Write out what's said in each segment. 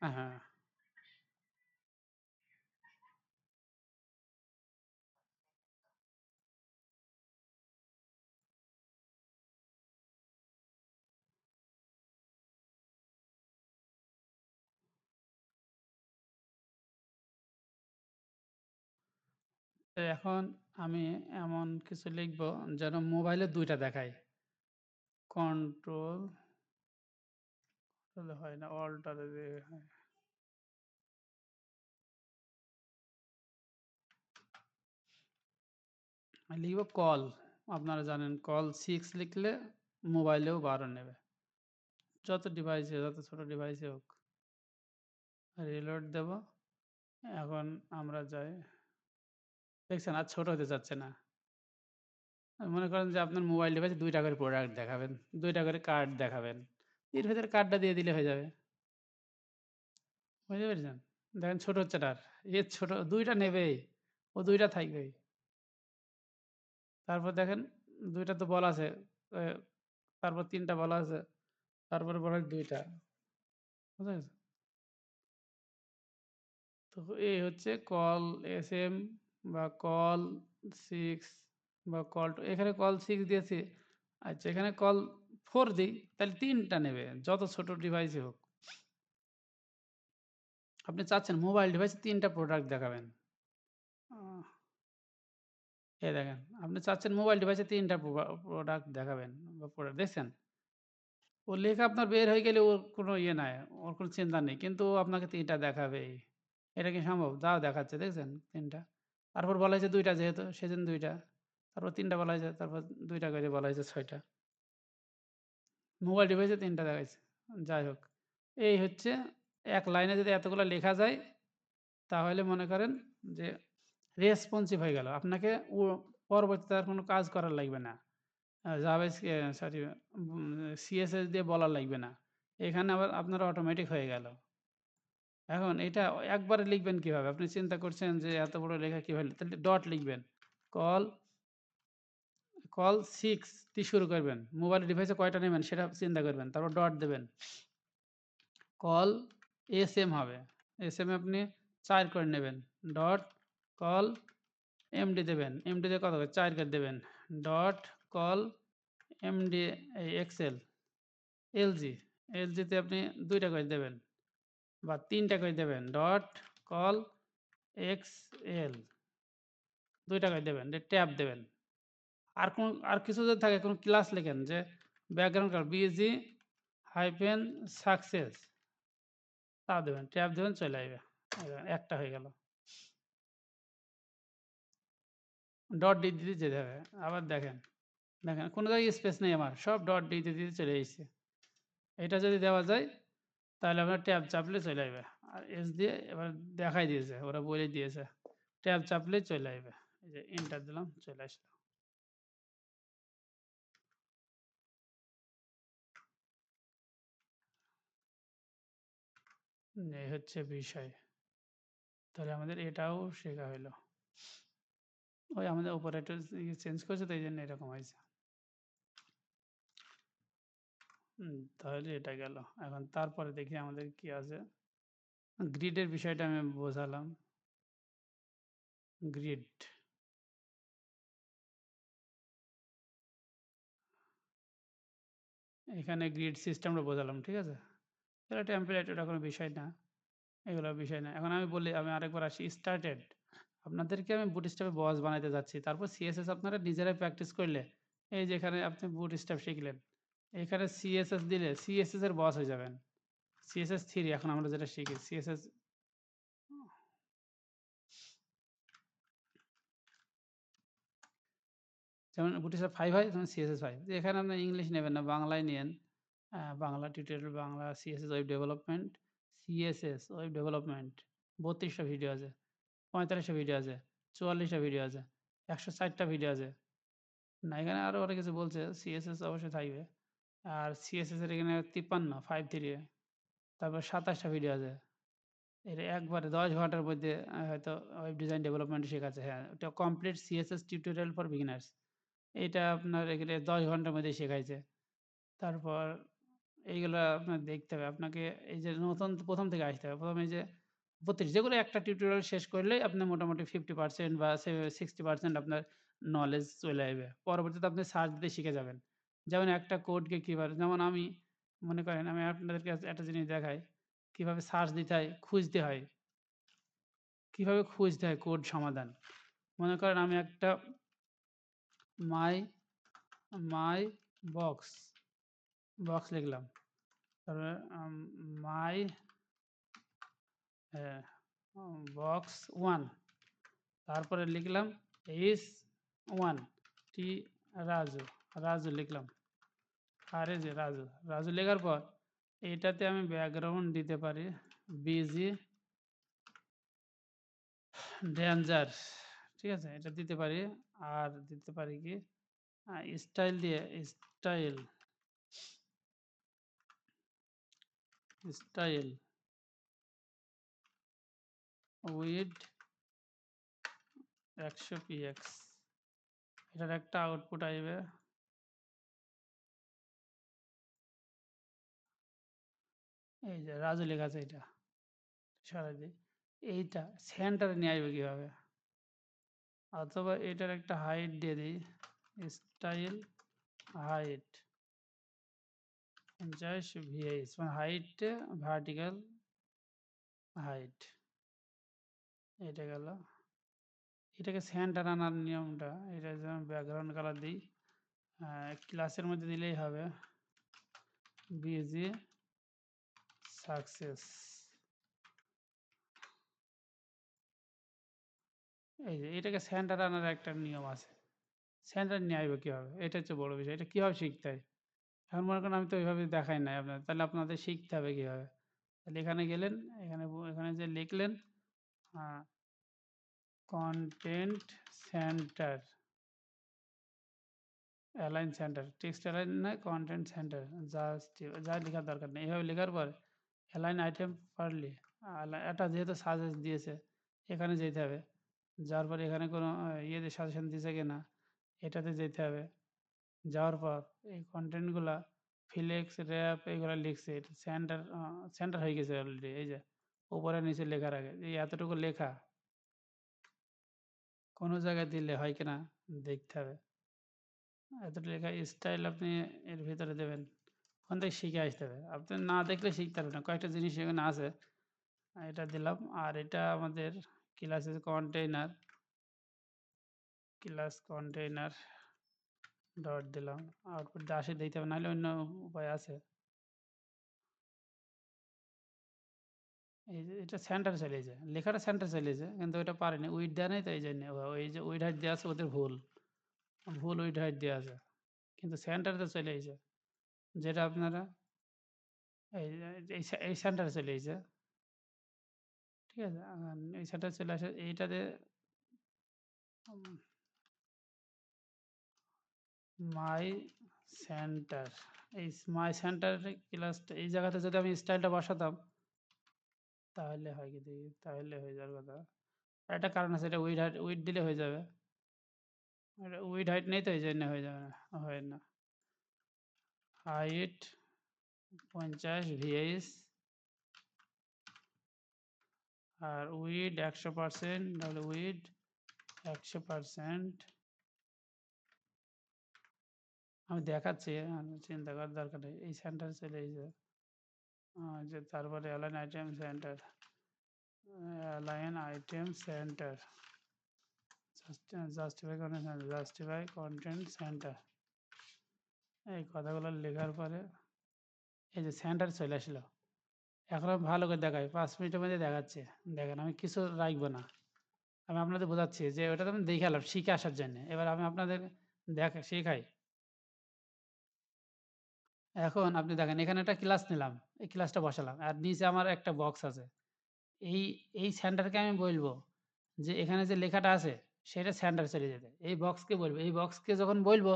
হ্যাঁ। তো এখন আমি এমন কিছু লিখব যেন মোবাইলে ২ টা দেখায়। কন্ট্রোল হলে হয় না, অল্টারে দিয়ে হয়। আমি লিখব কল। আপনারা জানেন কল 6 লিখলে মোবাইলেও ১২ নেবে। যত ডিভাইসে, যত ছোট ডিভাইসে হোক। রিলোড দেব। এখন আমরা যাই। দেখছেন আর ছোট হতে চাচ্ছে না। মনে করেন যে আপনার মোবাইল ডিভাইসে ২ টা করে প্রোডাক্ট দেখাবেন, ২ টা করে কার্ড দেখাবেন। এর ভেতরে কার্ডটা দিয়ে দিলে হয়ে যাবে। বুঝতে পেরেছেন? দেখেন ছোট হচ্ছে না আর। এর ছোট ২ টা নেবেই। ও ২ টা থাকবেই। তারপর দেখেন ২ টা তো বল আছে। এ তারপর ৩ টা বলা আছে। তারপরে বলা হয় ২ টা। বুঝা গেছে? তো এই হচ্ছে কল এসএম বা কল 6 বা কল এখানে কল 6 দিয়েছি। আচ্ছা এখানে কল 4 দিই তাহলে ৩ টা নেবে। যত ছোট ডিভাইসই হোক। আপনি চাচ্ছেন মোবাইল ডিভাইসে ৩ টা প্রোডাক্ট দেখাবেন। আ এই দেখেন আপনি চাচ্ছেন মোবাইল ডিভাইসে ৩ টা প্রোডাক্ট দেখাবেন বা প্রোডাক্ট দেখছেন? ও লেখা আপনার বের হয়ে গেলে ওর কোনো ইয়ে নাই, ওর কোনো চিন্তা নেই। কিন্তু ও আপনাকে ৩ টা দেখাবেই। এটা কি সম্ভব? দাও দেখাচ্ছে দেখছেন ৩ টা। তারপর বলা হয়েছে ২ টা যেহেতু সেজন্য ২ টা। তারপর ৩ টা বলা হয়েছে, তারপর ২ টা করে বলা হয়েছে ৬ টা। মোবাইল ডিভাইসে ৩ টা দেখাইছে। যাই হোক। এই হচ্ছে এক লাইনে যদি এতগুলা লেখা যায় তাহলে মনে করেন যে রেসপন্সিভ হয়ে গেল। আপনাকে পরবর্তীতে আর কোনো কাজ করার লাগবে না। সরি সিএসএস দিয়ে বলা লাগবে না। এখানে আবার আপনার অটোমেটিক হয়ে গেল। এখন এটা একবারে লিখবেন কিভাবে? আপনি চিন্তা করছেন যে এত বড় লেখা কিভাবে তাহলে ডট লিখবেন। কল, কল 6 দিয়ে শুরু করবেন। মোবাইল ডিভাইসে কয়টা নেবেন সেটা চিন্তা করবেন। তারপর ডট দেবেন। কল এসএম হবে। এসএম এ আপনি ৪ করে নেবেন। ডট কল এমডি দেবেন। এমডি তে কত করে? ৪ করে দেবেন। ডট কল এমডি এই এক্সেল, এলজি, এলজিতে আপনি ২ টা করে দেবেন বা ৩ টা করে দেবেন। ডট কল এক্সএল ২ টা করে দেবেন। দিয়ে ট্যাব দেবেন। আর কিছু যদি থাকে কোনো ক্লাস লেখেন যে background colour busy hyphen success তাও দেবেন। ট্যাব দেবেন চলে আসবে। এই দেখেন একটা হয়ে গেল। ডট দিতে যেতে হবে। আবার দেখেন, দেখেন কোনো জায়গায় স্পেস নেই আমার। সব ডট দিতে চলে এসেছে। এটা যদি দেওয়া যায় তাহলে আপনার ট্যাব চাপলে চলে আসবে। আর এস দিয়ে এবার দেখাই দিয়েছে, ওরা বলে দিয়েছে। ট্যাব চাপলেই চলে আসবে। এই যে এন্টার দিলাম চলে আসলো। এই হচ্ছে বিষয়। তাহলে আমাদের এটাও শেখা হইলো। ওই আমাদের অপারেটর চেঞ্জ করেছে তো এইজন্য এরকম হয়েছে। তাহলে এটা গেল। এখন তারপরে দেখি আমাদের কি আছে। গ্রিডের বিষয়টা আমি বোঝালাম। গ্রিড। এখানে গ্রিড সিস্টেমটা বোঝালাম, ঠিক আছে? এটা টেমপ্লেট ওটা কোনো বিষয় না। এগুলো বিষয় না। এখন আমি বলি আমি আরেকবার আসি স্টার্টেড। আপনাদেরকে আমি বুটস্ট্র্যাপে বস বানাইতে যাচ্ছি। তারপর সিএসএস আপনারা নিজেরাই প্র্যাকটিস করলে এই যে এখানে আপনি বুটস্ট্র্যাপ শিখলেন। এখানে সিএসএস দিলে সিএসএস এর বস হয়ে যাবেন। সিএসএস 3 এখন আমরা যেটা শিখি সিএসএস যেমন বুটস্ট্র্যাপ ৫ হয় তখন সিএসএস ৫। এখানে আপনি ইংলিশ নেবেন না, বাংলায় নিয়েন। Bangla tutorial, Bangla CSS web development, CSS web development ৩২ টা ভিডিও আছে, ৪৫ টা ভিডিও আছে, ৪৪ টা ভিডিও আছে, ১৬০ টা ভিডিও আছে। না এখানে আরো অনেক কিছু বলছে। সিএসএস অবশ্যই থাকবে। আর সিএসএস এর এখানে ৫৩ 53 তারপর ২৭ টা ভিডিও আছে। এটা একবারে ১০ ঘন্টার মধ্যে হয়তো ওয়েব ডিজাইন ডেভেলপমেন্ট শেখাচ্ছে। হ্যাঁ, ওটা complete CSS tutorial for beginners. এটা আপনার এখানে ১০ ঘন্টার মধ্যে শেখাইছে। তারপর এইগুলা আপনার দেখতে হবে। আপনাকে এই যে নতুন প্রথম থেকে আসতে হবে। ১ম এই যে ৩২ যেকোনো একটা টিউটোরিয়াল শেষ করলেই আপনি মোটামুটি 50% বা 60% আপনার নলেজ চলে আসবে। পরবর্তীতে আপনি সার্চ দিতে শিখে যাবেন। যেমন একটা কোডকে কিভাবে যেমন আমি মনে করেন আমি আপনাদেরকে একটা জিনিস দেখাই। কিভাবে সার্চ দিতে হয়, খুঁজতে হয়। কিভাবে খুঁজতে হয় কোড সমাধান। মনে করেন আমি একটা মাই মাই বক্স, বক্স লিখলাম। তারপরে মাই হ্যাঁ, বক্স 1 তারপরে লিখলাম is 1 টি রাজু, রাজু লিখলাম। আর এই যে রাজু, রাজু লেখার পর এইটাতে আমি ব্যাকগ্রাউন্ড দিতে পারি বিজি ডেঞ্জার, ঠিক আছে? এটা দিতে পারি। আর দিতে পারি কি স্টাইল দিয়ে স্টাইল স্টাইল উইথ 100 px এটার একটা আউটপুট আসবে। এই যে রাজু লেখা আছে এটা সরাই দিই। এইটা সেন্টারে নিয়ে আসবে কিভাবে? অথবা এটার একটা হাইট দিয়ে দিই স্টাইল হাইট 50 ভিএইচ মানে হাইটে ভার্টিক্যাল হাইট। এটা গেল। এটাকে সেন্টার আনার নিয়মটা এটা যেমন ব্যাকগ্রাউন্ড কালার দিই ক্লাসের মধ্যে দিলেই হবে বিজি সাকসেস। এই যে এটাকে সেন্টার আনার একটা নিয়ম আছে। সেন্টার নিয়ে আসবে কীভাবে? এটা হচ্ছে বড় বিষয়। এটা কীভাবে শিখতে হয়? এখন মনে করেন আমি তো ওইভাবে দেখাই নাই আপনার। তাহলে আপনাদের শিখতে হবে কীভাবে? তাহলে এখানে গেলেন, এখানে যে লিখলেন a content center, align center, text align নয় কনটেন্ট সেন্টার জাস্ট যা লেখার দরকার নেই। এভাবে লেখার পর অ্যালাইন আইটেম পারলি এটা যেহেতু সাজেস্ট দিয়েছে এখানে যেতে হবে। যাওয়ার পর এখানে কোনো ইয়েতে সাজেশন দিয়েছে কিনা এটাতে যেতে হবে। যাওয়ার পর এই কনটেন্টগুলা ফ্লেক্স, র‍্যাপ এগুলা লিখছে। এটা সেন্টার সেন্টার হয়ে গেছে অলরেডি। এই যে উপরে নিচে লেখার আগে এই এতটুকু লেখা কোনো জায়গায় দিলে হয় কিনা দেখতে হবে। এতটুকু লেখা স্টাইল আপনি এর ভিতরে দেবেন। ওখান থেকে শিখে আসতে হবে। আপনি না দেখলে শিখতে পারবেন না। কয়েকটা জিনিস এখানে আছে। এটা দিলাম। আর এটা আমাদের ক্লাসের কন্টেইনার, ক্লাস কন্টেইনার ডট দিলাম। আউটপুট 10 ই দিতে হবে নাহলে অন্য উপায় আছে। এই যে এটা সেন্টারে চলে গেছে। লেখাটা সেন্টারে চলে গেছে কিন্তু ওইটা পারেনি। উইডথ দেয়া নাই তো এইজন্য। ওই যে উইডথ হাইট দেয়া আছে ওদের ভুল। ভুল উইডথ হাইট দেয়া আছে। কিন্তু সেন্টারে তো চলে গেছে। যেটা আপনারা এই এই সেন্টারে চলে গেছে। ঠিক আছে? এই সেন্টারে চলে আসে এইটাতে উম মাই সেন্টার এই মাই সেন্টার ক্লাসটা এই জায়গাতে যদি আমি স্টাইলটা বসাতাম তাহলে হয় কি দেখি তাহলে হয়ে যাওয়ার কথা। আর একটা কারণ আছে এটা উইডথ দিলে হয়ে যাবে। এটা উইডথ হাইট নেই তো এইজন্য হয়ে যাবে না। হয় না। হাইট 50 ভিএইচ আর উইডথ 100% তাহলে উইডথ 100% আমি দেখাচ্ছি চিন্তা করার দরকার নেই। এই সেন্টারে চলে এসেছে। যে তারপরে align item centre, align item centre, justify content centre. এই কথাগুলো লেখার পরে এই যে সেন্টার চলে আসলো। এখন আমি ভালো করে দেখাই ৫ মিনিটের মধ্যে দেখাচ্ছি। দেখেন আমি কিছু রাখবো না। আমি আপনাদের বোঝাচ্ছি যে ওটা তো আমি দেখে এলাম শিখে আসার জন্যে। এবার আমি আপনাদের শেখাই। এখন আপনি দেখেন এখানে একটা ক্লাস নিলাম। এই ক্লাসটা বসালাম। আর নিচে আমার একটা বক্স আছে। এই এই সেন্টারকে আমি বলব যে এখানে যে লেখাটা আছে সেটা সেন্টারে চলে যেতে। এই বক্সকে বলব। এই বক্সকে যখন বলব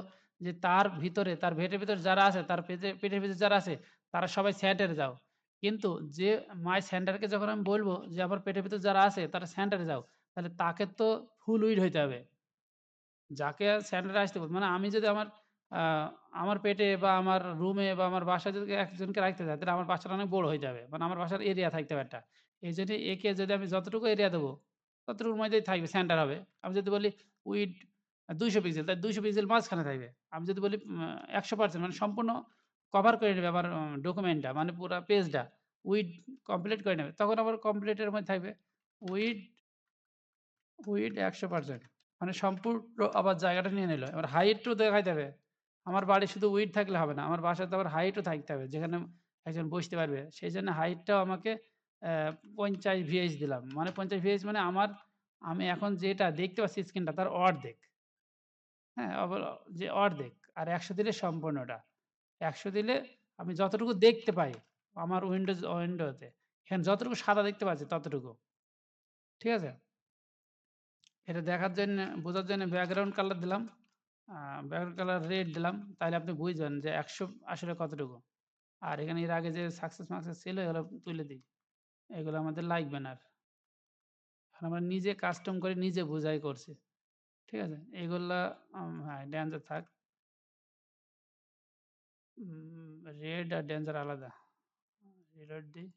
যে তার ভিতরে তার পেটের ভিতরে যারা আছে তার পেটের ভিতরে যারা আছে তারা সবাই সেন্টারে যাও। কিন্তু যে মাই সেন্টারকে যখন আমি বলব যে আমার পেটের ভিতরে যারা আছে তারা সেন্টারে যাও। তাহলে তাকে তো ফুল উইড হইতে হবে। যাকে সেন্টারে আসতে বলব মানে আমি যদি আমার আ আমার পেটে বা আমার রুমে বা আমার বাসায় যদি একজনকে রাখতে চাই, তাহলে আমার বাসাটা অনেক বড় হয়ে যাবে। মানে আমার বাসার এরিয়া থাকতে হবে একটা। এইজন্য একে যদি আমি যতটুকু এরিয়া দেবো, ততটুকুর মধ্যেই থাকবে, সেন্টার হবে। আমি যদি বলি উইডথ ২০০ পিক্সেল, তাহলে ২০০ পিক্সেল মাঝখানে থাকবে। আমি যদি বলি ১০০% মানে সম্পূর্ণ কভার করে নেবে আমার ডকুমেন্টটা, মানে পুরা পেজটা উইডথ কমপ্লিট করে নেবে। তখন আবার কমপ্লিট এর মধ্যে থাকবে উইডথ উইথ ১০০% মানে সম্পূর্ণ আবার জায়গাটা নিয়ে নিল। এবার হাইটও দেখাইতে হবে। আমার বাড়ি শুধু উইথ থাকলে হবে না। আমার বাসায় তো আবার হাইটও থাকতে হবে, যেখানে একজন বসতে পারবে। সেইজন্য হাইটটাও আমাকে ৫০ ভিএইচ দিলাম। মানে ৫০ ভিএইচ মানে আমি এখন যেটা দেখতে পাচ্ছি স্ক্রিনটা তার অর্ধেক। হ্যাঁ? আবার যে অর্ধেক। আর ১০০ দিলে সম্পূর্ণটা। ১০০ দিলে আমি যতটুকু দেখতে পাই আমার উইন্ডোতে, এখানে যতটুকু সাদা দেখতে পাচ্ছি ততটুকু। ঠিক আছে? এটা দেখার জন্যে বোঝার জন্য ব্যাকগ্রাউন্ড কালার দিলাম। আ ব্যাকগ্রাউন্ড কালার রেড দিলাম। তাইলে আপনি বুঝবেন যে ১০০ আসলে কতটুকু। আর এখানে এর আগে যে সাকসেস-মাকসেস ছিল এগুলো তুলে দেই। এগুলো আমাদের লাগবে না আর। আমরা নিজে কাস্টম করে নিজে বোঝাই করছি। ঠিক আছে? এগুলা হ্যাঁ, ডেঞ্জার থাক। রেড আর ডেঞ্জার আলাদা। রিলোড দেই।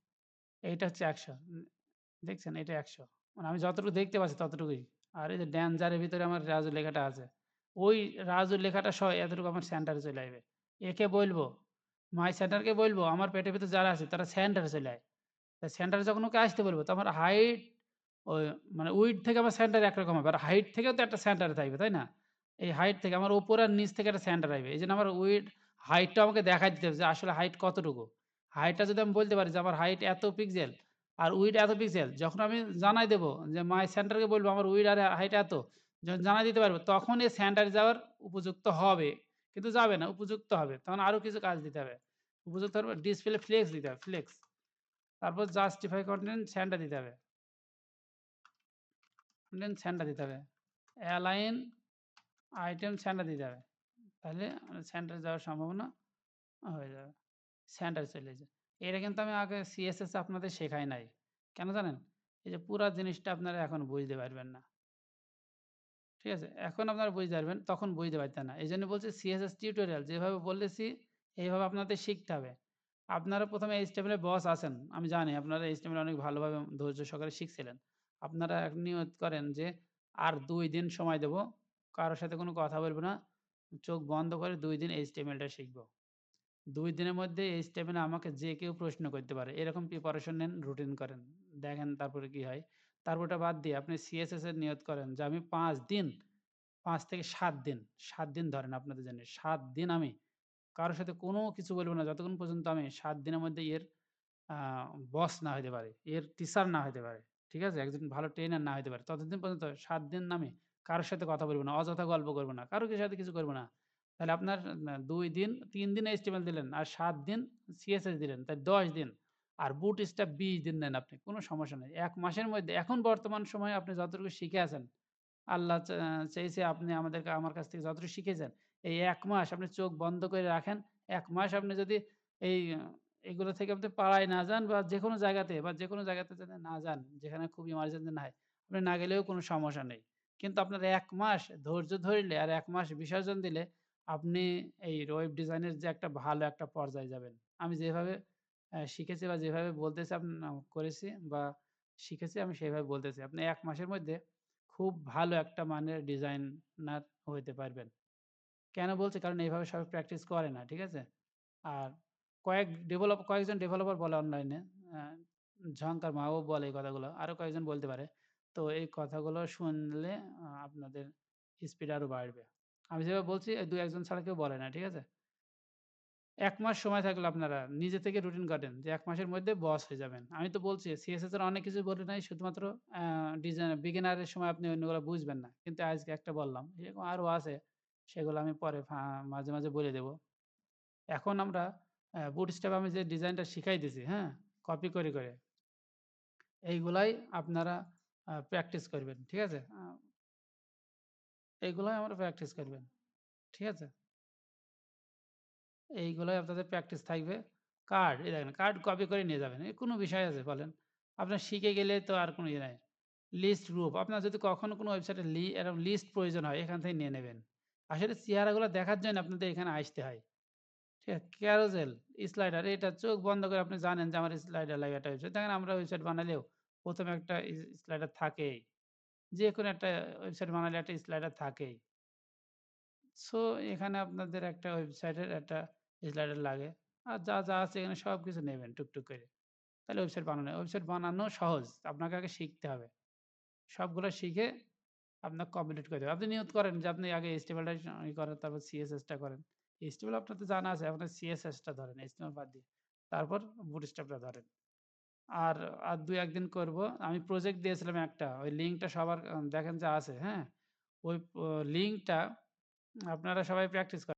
এইটা হচ্ছে ১০০ দেখছেন? এটা ১০০ মানে আমি যতটুকু দেখতে পাচ্ছি ততটুকুই। আর এই যে ডেঞ্জারের ভিতরে আমার রাজু লেখাটা আছে। ওই রাজু লেখাটা সহ এতটুকু আমার সেন্টারে চলে আসবে। একে বলবো, মাই সেন্টারকে বলবো আমার পেটের ভিতরে যারা আছে তারা সেন্টারে চলে আয়। তা সেন্টারে যখন ওকে আসতে বলব তো আমার হাইট ওই মানে উইডথ থেকে আমার সেন্টার একরকম হবে। আর হাইট থেকেও তো একটা সেন্টারে থাকবে, তাই না? এই হাইট থেকে আমার উপর আর নিচ থেকে একটা সেন্টার আসবে। এইজন্য আমার হাইটটা আমাকে দেখায় দিতে হবে যে আসলে হাইট কতটুকু। হাইটটা যদি আমি বলতে পারি যে আমার হাইট এত পিক্সেল আর উইডথ এত পিক্সেল, যখন আমি জানাই দেব যে মাই সেন্টারকে বলব আমার উইডথ আর হাইট এত, যখন জানাই দিতে পারব তখন এই সেন্টারে যাওয়ার উপযুক্ত হবে। কিন্তু যাবে না, উপযুক্ত হবে। তখন আরো কিছু কাজ দিতে হবে। উপযুক্ত হবে ডিসপ্লে ফ্লেক্স দিতে হবে, ফ্লেক্স। তারপর জাস্টিফাই কনটেন্ট সেন্টার দিতে হবে। কনটেন্ট সেন্টার দিতে হবে। অ্যালাইন আইটেম সেন্টার দিতে হবে। তাহলে সেন্টারে যাওয়ার সম্ভাবনা হয়ে যাবে। সেন্টারে চলে যায়। এটা কিন্তু আমি আগে সিএসএস আপনাদের শেখাই নাই। কেন জানেন? এই যে পুরা জিনিসটা আপনারা এখন বুঝতে পারবেন না। ঠিক আছে? এখন আপনারা বুঝতে পারবেন, তখন বুঝতে পারতেন না। এইজন্য বলছি সিএসএস টিউটোরিয়াল যেভাবে বলেছি এইভাবে আপনাদের শিখতে হবে। আপনারা ১ম এ HTML এর বস আছেন। আমি জানি আপনারা HTML অনেক ভালোভাবে ধৈর্য সহকারে শিখছিলেন। আপনারা এক নিয়ত করেন যে আর ২ দিন সময় দেব। কারো সাথে কোনো কথা বলব না। চোখ বন্ধ করে ২ দিন HTML টা শিখব। ২ দিনের মধ্যে HTML এ আমাকে যে কেউ প্রশ্ন করতে পারে। এরকম প্রিপারেশন নেন, রুটিন করেন। দেখেন তারপরে কি হয়। তারপর ওটা বাদ দিয়ে আপনি CSS এর নিয়ত করেন যে আমি ৫ দিন ৫ থেকে ৭ দিন, ৭ দিন ধরেন আপনাদের জন্য। ৭ দিন আমি কারো সাথে কোনো কিছু বলব না যতক্ষণ পর্যন্ত আমি ৭ দিনের মধ্যে এর আ বস না হইতে পারি, এর টিচার না হইতে পারে। ঠিক আছে? একজন ভালো ট্রেনার না হইতে পারে। ততদিন পর্যন্ত ৭ দিন আমি কারো সাথে কথা বলব না, অযথা গল্প করব না, কারো সাথে কিছু করব না। তাহলে আপনার ২ দিন, ৩ দিন HTML দিলেন আর ৭ দিন CSS দিলেন। তাই ১০ দিন। আর বুটস্ট্র্যাপ ২০ দিন নেন আপনি। কোনো সমস্যা নাই। ১ মাসের মধ্যে এখন বর্তমান সময়ে আপনি যতটুকু শিখে আছেন আল্লাহ চেয়েছে আপনি আমার কাছ থেকে যতটুকু শিখেছেন, এই ১ মাস আপনি চোখ বন্ধ করে রাখেন। ১ মাস আপনি যদি এই এগুলো থেকে আপনি পাড়ায় না যান বা যেকোনো জায়গাতে যদি না যান, যেখানে খুব ইমার্জেন্সি না হয়, আপনি না গেলেও কোনো সমস্যা নেই। কিন্তু আপনার ১ মাস ধৈর্য ধরলে আর ১ মাস বিসর্জন দিলে আপনি এই ওয়েব ডিজাইনের যে একটা ভালো একটা পর্যায়ে যাবেন। আমি যেভাবে শিখেছি বা যেভাবে বলতেছি করেছি বা শিখেছি আমি সেভাবে বলতেছি। আপনি ১ মাসের মধ্যে খুব ভালো একটা মানের ডিজাইনার হইতে পারবেন। কেন বলছি? কারণ এইভাবে সবাই প্র্যাকটিস করে না। ঠিক আছে? আর কয়েকজন ডেভেলপার বলে অনলাইনে, আ ঝংকার মাহবুব বলে এই কথাগুলো। আরো কয়েকজন বলতে পারে। তো এই কথাগুলো শুনলে আপনাদের স্পিড আরো বাড়বে। আমি যেভাবে বলছি ২-১ জন ছাড়া কেউ বলে না। ঠিক আছে? ১ মাস সময় থাকলে আপনারা নিজে থেকে রুটিন কাটেন যে ১ মাসের মধ্যে বস হয়ে যাবেন। আমি তো বলছি CSS এর অনেক কিছু বলি নাই, শুধুমাত্র আ বিগিনার এর সময় আপনি অন্যগুলো বুঝবেন না। কিন্তু আজকে একটা বললাম। এরকম আরো আছে, সেগুলো আমি পরে মাঝে, মাঝে বলে দেব। এখন আমরা বুটস্ট্র্যাপ আমি যে ডিজাইনটা শিখাইতেছি, হ্যাঁ? কপি করে এইগুলাই আপনারা প্র্যাকটিস করবেন। ঠিক আছে? এইগুলাই আমরা প্র্যাকটিস করবেন। ঠিক আছে? এইগুলাই আপনাদের প্র্যাকটিস থাকবে। এই দেখেন কার্ড কপি করে নিয়ে যাবেন। কোনো বিষয় আছে বলেন? আপনার শিখে গেলে তো আর কোনো ইয়ে নাই। লিস্ট গ্রুপ আপনার যদি কখনো কোনো ওয়েবসাইটে এরকম লিস্ট প্রয়োজন হয় এখান থেকে নিয়ে নেবেন। আসলে চেহারাগুলো দেখার জন্য আপনাদের এখানে আসতে হয়। ঠিক আছে? ক্যারোজেল, স্লাইডার এটা চোখ বন্ধ করে আপনি জানেন যে আমার স্লাইডার লাগে একটা ওয়েবসাইট। দেখেন আমরা ওয়েবসাইট বানালেও ১ম এ একটা স্লাইডার থাকেই। যেকোনো একটা ওয়েবসাইট বানালে একটা স্লাইডার থাকেই। সো এখানে আপনাদের একটা ওয়েবসাইটের একটা স্লাইডার লাগে। আর যা আছে এখানে সবকিছু নেবেন টুকটুক করে। তাহলে ওয়েবসাইট বানানো সহজ। আপনাকে আগে শিখতে হবে। সবগুলো শিখে আপনার কমপ্লিট করে দেবে। আপনি নিয়ত করেন যে আপনি আগে HTML টা করেন, তারপর CSS টা করেন। HTML আপনার তো জানা আছে, আপনার CSS টা ধরেন, HTML বাদ দিয়ে। তারপর বুটস্ট্র্যাপ টা ধরেন। আর ২-১ দিন করব। আমি প্রজেক্ট দিয়েছিলাম একটা। ওই লিঙ্কটা সবার দেখেন যে আছে, হ্যাঁ? ওই লিঙ্কটা আপনারা সবাই প্র্যাকটিস করেন।